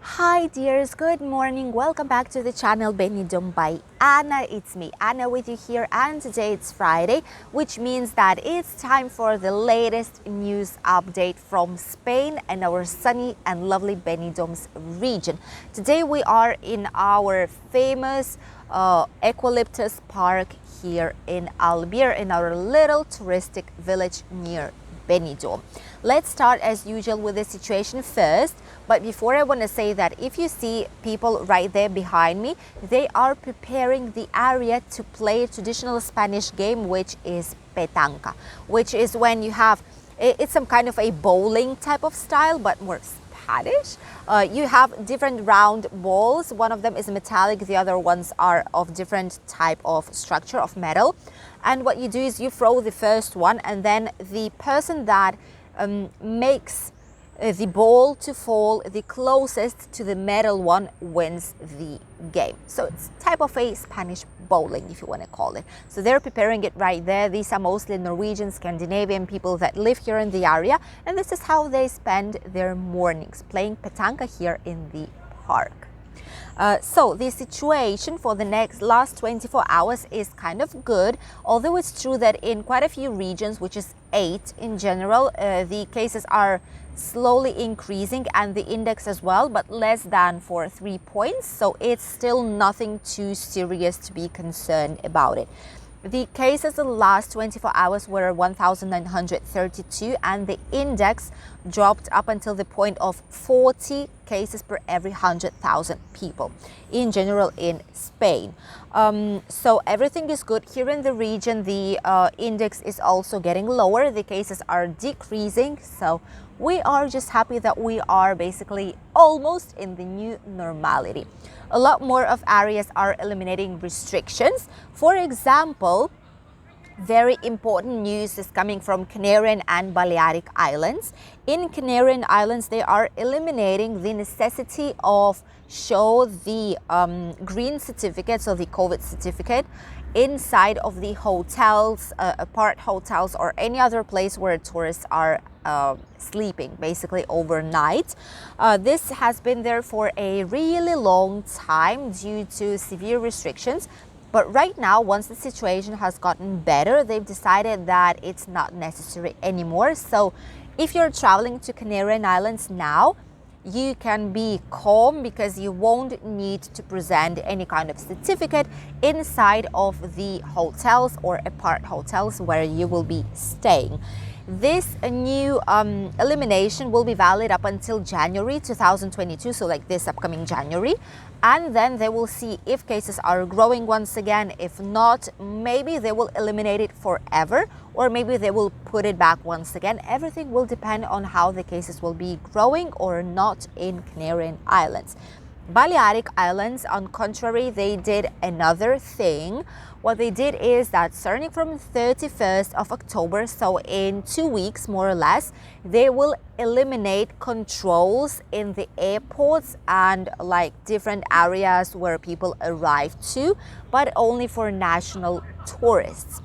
Hi dears, good morning. Welcome back to the channel Benidorm by Anna. It's me, Anna, with you here, and today it's Friday, which means that it's time for the latest news update from Spain and our sunny and lovely Benidorm's region. Today we are in our famous eucalyptus park here in Albir, in our little touristic village near Benidorm. Let's start as usual with the situation first, but before I want to say that if you see people right there behind me, they are preparing the area to play a traditional Spanish game, which is petanca, which is when you have, it's some kind of a bowling type of style, but more Spanish. You have different round balls. One of them is metallic, the other ones are of different type of structure of metal. And what you do is you throw the first one, and then the person that makes the ball to fall the closest to the metal one wins the game. So it's type of a Spanish bowling, if you want to call it. So they're preparing it right there. These are mostly Norwegian, Scandinavian people that live here in the area, and this is how they spend their mornings, playing petanca here in the park. So the situation for the last 24 hours is kind of good, although it's true that in quite a few regions, which is 8 in general, the cases are slowly increasing and the index as well, but less than for 3 points. So it's still nothing too serious to be concerned about it. The cases in the last 24 hours were 1,932, and the index dropped up until the point of 40 cases per every 100,000 people in general in Spain. So everything is good here in the region. The index is also getting lower. The cases are decreasing. So we are just happy that we are basically almost in the new normality. A lot more of areas are eliminating restrictions. For example, very important news is coming from Canary and Balearic Islands. In Canary Islands, they are eliminating the necessity of show the green certificate, so the COVID certificate, inside of the hotels, apart hotels, or any other place where tourists are sleeping basically overnight. This has been there for a really long time due to severe restrictions. But right now, once the situation has gotten better, they've decided that it's not necessary anymore. So if you're traveling to Canary Islands now, you can be calm because you won't need to present any kind of certificate inside of the hotels or apart hotels where you will be staying. This new elimination will be valid up until January 2022, so like this upcoming January, and then they will see if cases are growing once again. If not, maybe they will eliminate it forever, or maybe they will put it back once again. Everything will depend on how the cases will be growing or not in Canary Islands. Balearic Islands, on contrary, they did another thing. What they did is that starting from 31st of October, so in 2 weeks more or less, they will eliminate controls in the airports and like different areas where people arrive to, but only for national tourists.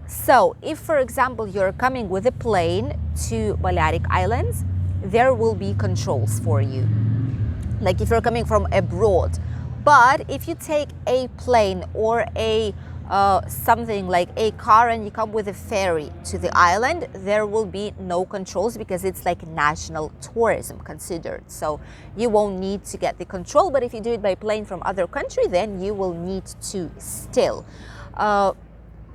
So if, for example, you're coming with a plane to Balearic Islands, there will be controls for you, like if you're coming from abroad. But if you take a plane or a something like a car and you come with a ferry to the island, there will be no controls because it's like national tourism considered. So you won't need to get the control, but if you do it by plane from other country, then you will need to still.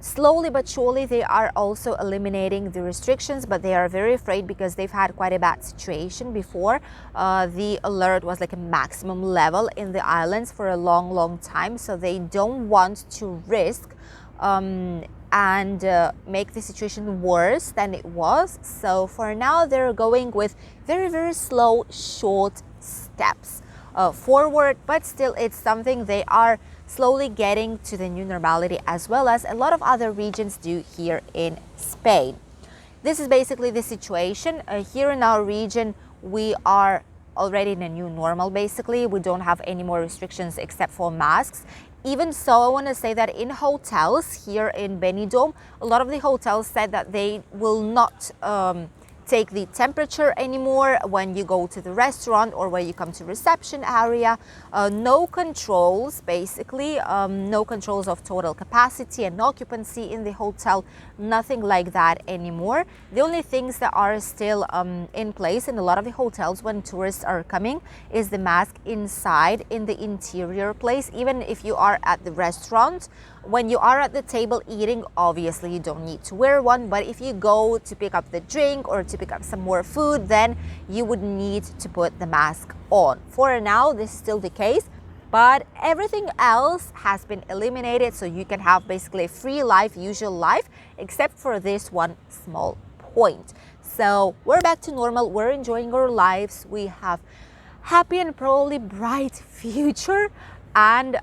Slowly but surely, they are also eliminating the restrictions, but they are very afraid because they've had quite a bad situation before. The alert was like a maximum level in the islands for a long time, so they don't want to risk and make the situation worse than it was. So for now, they're going with very slow, short steps forward, but still it's something they are slowly getting to the new normality, as well as a lot of other regions do here in Spain. This is basically the situation. Here in our region, we are already in a new normal basically. We don't have any more restrictions except for masks. Even so, I want to say that in hotels here in Benidorm, a lot of the hotels said that they will not take the temperature anymore when you go to the restaurant or when you come to reception area. No controls, basically, no controls of total capacity and occupancy in the hotel, nothing like that anymore. The only things that are still in place in a lot of the hotels when tourists are coming is the mask inside in the interior place. Even if you are at the restaurant, when you are at the table eating, obviously you don't need to wear one, but if you go to pick up the drink or to pick up some more food, then you would need to put the mask on. For now, this is still the case, but everything else has been eliminated, so you can have basically a free life, usual life, except for this one small point. So we're back to normal, we're enjoying our lives, we have happy and probably bright future. And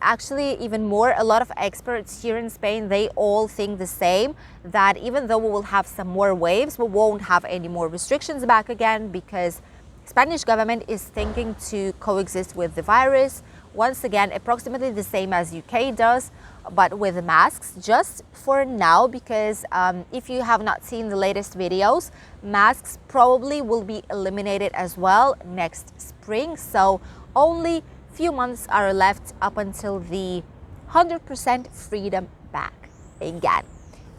actually, even more, a lot of experts here in Spain, they all think the same, that even though we will have some more waves, we won't have any more restrictions back again, because Spanish government is thinking to coexist with the virus. Once again, approximately the same as UK does, but with masks, just for now, because if you have not seen the latest videos, masks probably will be eliminated as well next spring. So only few months are left up until the 100% freedom back again.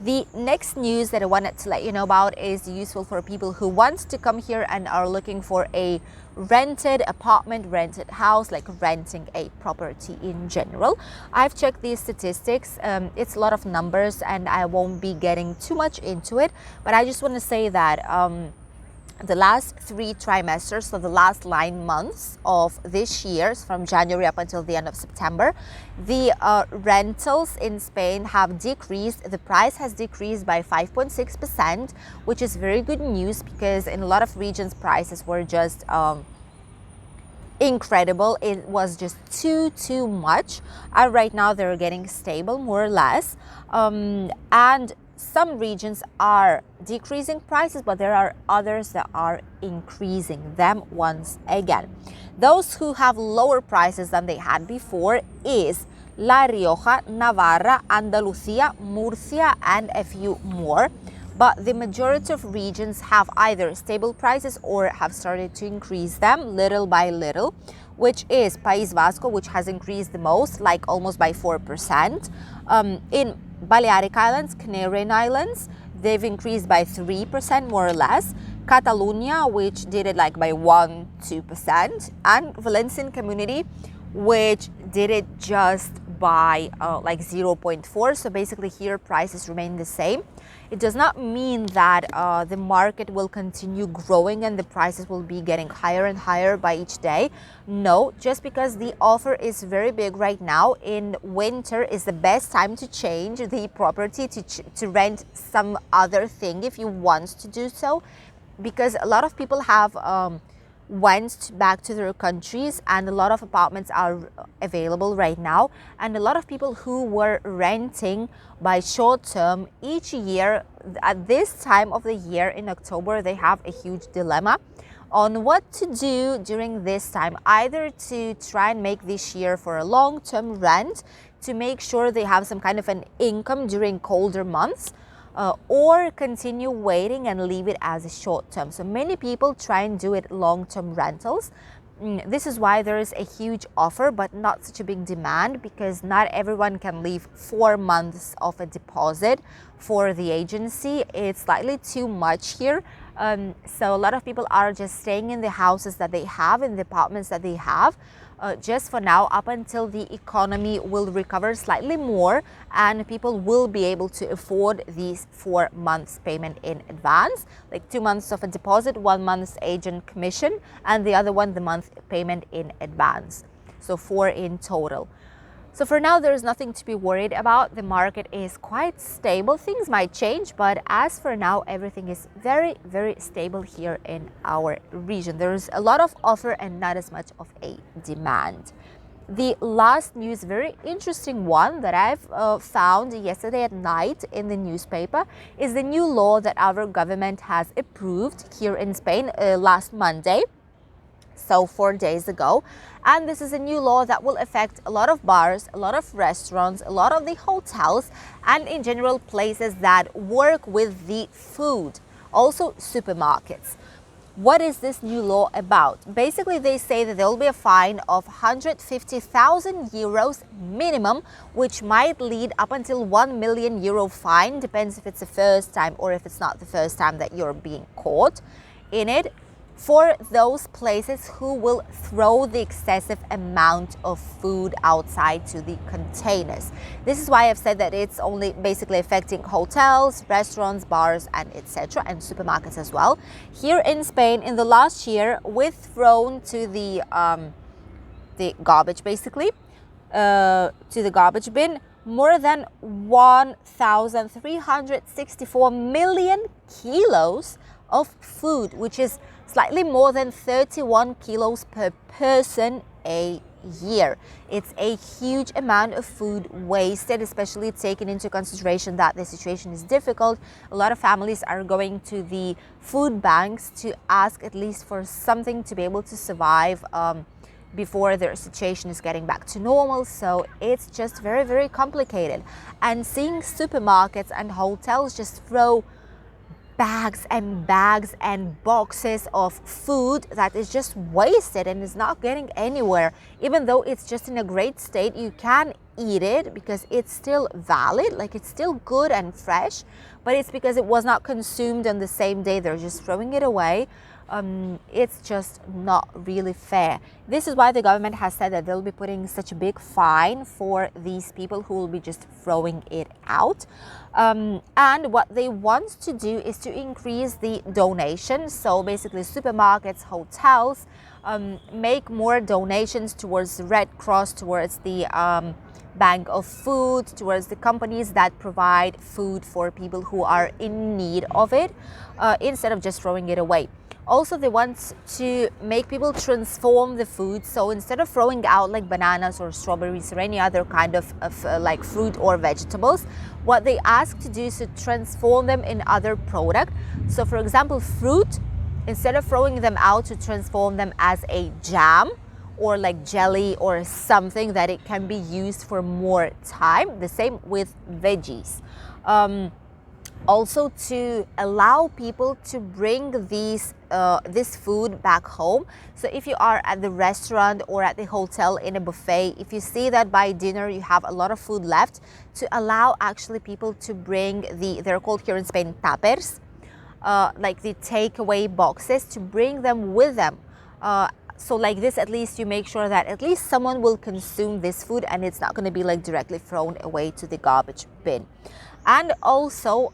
The next news that I wanted to let you know about is useful for people who want to come here and are looking for a rented apartment, rented house, like renting a property in general. I've checked these statistics. It's a lot of numbers and I won't be getting too much into it, but I just want to say that the last 3 trimesters, so the last 9 months of this year, from January up until the end of September, the rentals in Spain have decreased. The price has decreased by 5.6%, which is very good news, because in a lot of regions prices were just incredible. It was just too much, and right now they're getting stable, more or less, and some regions are decreasing prices, but there are others that are increasing them once again. Those who have lower prices than they had before is La Rioja, Navarra, Andalucía, Murcia, and a few more. But the majority of regions have either stable prices or have started to increase them little by little, which is País Vasco, which has increased the most, like almost by 4%. In Balearic Islands, Canary Islands, they've increased by 3% more or less. Catalonia, which did it like by 1-2%, and Valencian Community, which did it just by like 0.4. So basically here prices remain the same. It does not mean that the market will continue growing and the prices will be getting higher and higher by each day. No, just because the offer is very big right now. In winter is the best time to change the property, to rent some other thing if you want to do so, because a lot of people have went back to their countries and a lot of apartments are available right now, and a lot of people who were renting by short term each year at this time of the year in October, they have a huge dilemma on what to do during this time, either to try and make this year for a long-term rent to make sure they have some kind of an income during colder months, or continue waiting and leave it as a short term. So many people try and do it long-term rentals. This is why there is a huge offer but not such a big demand, because not everyone can leave 4 months of a deposit for the agency. It's slightly too much here. So a lot of people are just staying in the houses that they have, in the apartments that they have, just for now, up until the economy will recover slightly more and people will be able to afford these 4 months payment in advance, like 2 months of a deposit, 1 month's agent commission, and the other one the month payment in advance. So 4 in total. So for now, there's nothing to be worried about. The market is quite stable. Things might change, but as for now, everything is very, very stable here in our region. There's a lot of offer and not as much of a demand. The last news, very interesting one that I've found yesterday at night in the newspaper, is the new law that our government has approved here in Spain last Monday. So 4 days ago, and this is a new law that will affect a lot of bars, a lot of restaurants, a lot of the hotels, and in general places that work with the food. Also, supermarkets. What is this new law about? Basically, they say that there will be a fine of 150,000 euros minimum, which might lead up until 1 million euro fine. Depends if it's the first time or if it's not the first time that you're being caught in it, for those places who will throw the excessive amount of food outside to the containers. This is why I've said that it's only basically affecting hotels, restaurants, bars, and etc., and supermarkets as well. Here in Spain, in the last year, we've thrown to the garbage, basically, to the garbage bin, more than 1,364 million kilos of food, which is slightly more than 31 kilos per person a year. It's a huge amount of food wasted, especially taking into consideration that the situation is difficult. A lot of families are going to the food banks to ask at least for something to be able to survive before their situation is getting back to normal. So it's just very, very complicated. And seeing supermarkets and hotels just throw bags and bags and boxes of food that is just wasted and is not getting anywhere, even though it's just in a great state, you can eat it because it's still valid, like it's still good and fresh, but it's because it was not consumed on the same day, they're just throwing it away. It's just not really fair. This is why the government has said that they'll be putting such a big fine for these people who will be just throwing it out. And what they want to do is to increase the donations. So basically supermarkets, hotels, make more donations towards the Red Cross, towards the Bank of Food, towards the companies that provide food for people who are in need of it, instead of just throwing it away. Also, they want to make people transform the food. So instead of throwing out like bananas or strawberries or any other kind of like fruit or vegetables, what they ask to do is to transform them in other product. So for example, fruit, instead of throwing them out, to transform them as a jam or like jelly or something that it can be used for more time. The same with veggies. Also to allow people to bring this food back home. So if you are at the restaurant or at the hotel in a buffet, if you see that by dinner you have a lot of food left, to allow actually people to bring they're called here in Spain tapers, like the takeaway boxes, to bring them with them. So like this, at least you make sure that at least someone will consume this food and it's not going to be like directly thrown away to the garbage bin. And also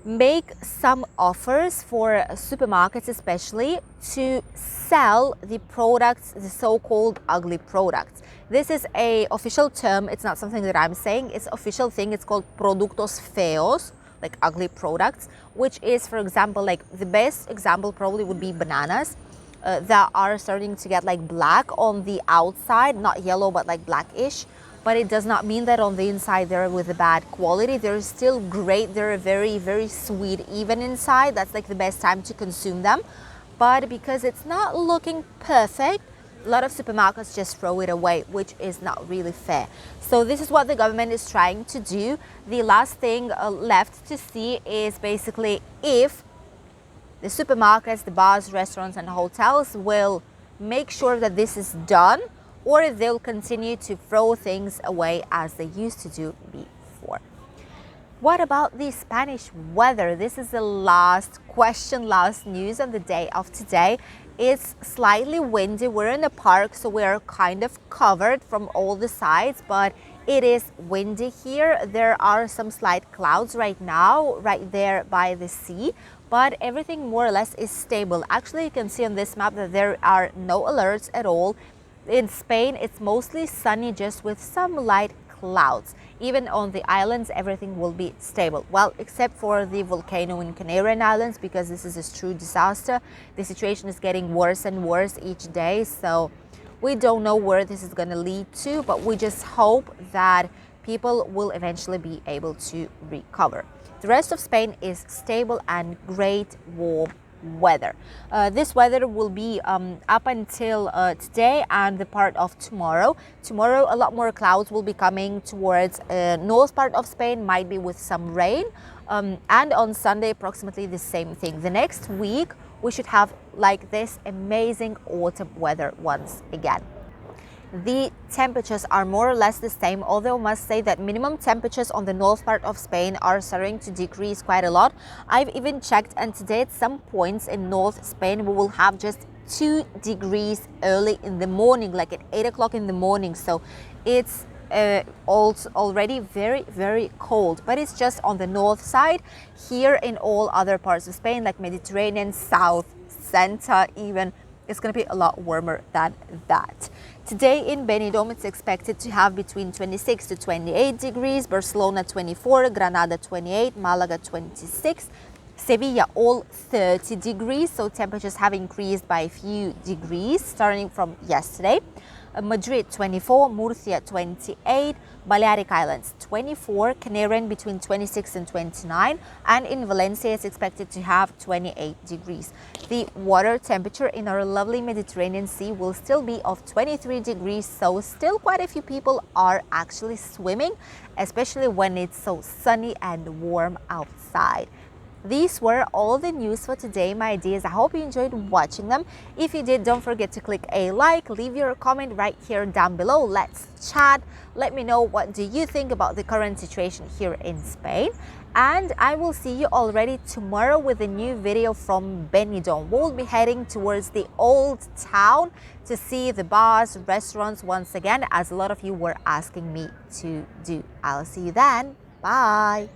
make some offers for supermarkets, especially to sell the products, the so-called ugly products. This is a official term. It's not something that I'm saying. It's official thing. It's called productos feos, like ugly products, which is, for example, like the best example probably would be bananas that are starting to get like black on the outside, not yellow, but like blackish. But it does not mean that on the inside they're with a bad quality. They're still great. They're very, very sweet even inside. That's like the best time to consume them. But because it's not looking perfect, a lot of supermarkets just throw it away, which is not really fair. So this is what the government is trying to do. The last thing left to see is basically if the supermarkets, the bars, restaurants and hotels will make sure that this is done, or if they'll continue to throw things away as they used to do before. What about the Spanish weather? This is the last question, last news of the day of today. It's slightly windy. We're in a park, so we're kind of covered from all the sides, but it is windy here. There are some slight clouds right now, right there by the sea, but everything more or less is stable. Actually, you can see on this map that there are no alerts at all. In Spain, it's mostly sunny, just with some light clouds. Even on the islands, everything will be stable. Well, except for the volcano in Canary Islands, because this is a true disaster. The situation is getting worse and worse each day, so we don't know where this is going to lead to, but we just hope that people will eventually be able to recover. The rest of Spain is stable and great warm weather. This weather will be up until today and the part of tomorrow. Tomorrow, a lot more clouds will be coming towards north part of Spain, might be with some rain. And on Sunday, approximately the same thing. The next week, we should have like this amazing autumn weather once again. The temperatures are more or less the same, although I must say that minimum temperatures on the north part of Spain are starting to decrease quite a lot. I've even checked, and today at some points in North Spain we will have just 2 degrees early in the morning, like at 8 o'clock in the morning. So it's also already very cold, but it's just on the north side. Here in all other parts of Spain, like Mediterranean, south, center even, it's going to be a lot warmer than that. Today in Benidorm, it's expected to have between 26 to 28 degrees, Barcelona 24, Granada 28, Malaga 26, Sevilla all 30 degrees, so temperatures have increased by a few degrees starting from yesterday. Madrid 24, Murcia 28, Balearic Islands 24, Canary Islands between 26 and 29, and in Valencia it's expected to have 28 degrees. The water temperature in our lovely Mediterranean Sea will still be of 23 degrees, so still quite a few people are actually swimming, especially when it's so sunny and warm outside. These were all the news for today, my dears. I hope you enjoyed watching them. If you did, don't forget to click a like, leave your comment right here down below. Let's chat. Let me know what do you think about the current situation here in Spain. And I will see you already tomorrow with a new video from Benidorm. We'll be heading towards the old town to see the bars, restaurants once again, as a lot of you were asking me to do. I'll see you then. Bye.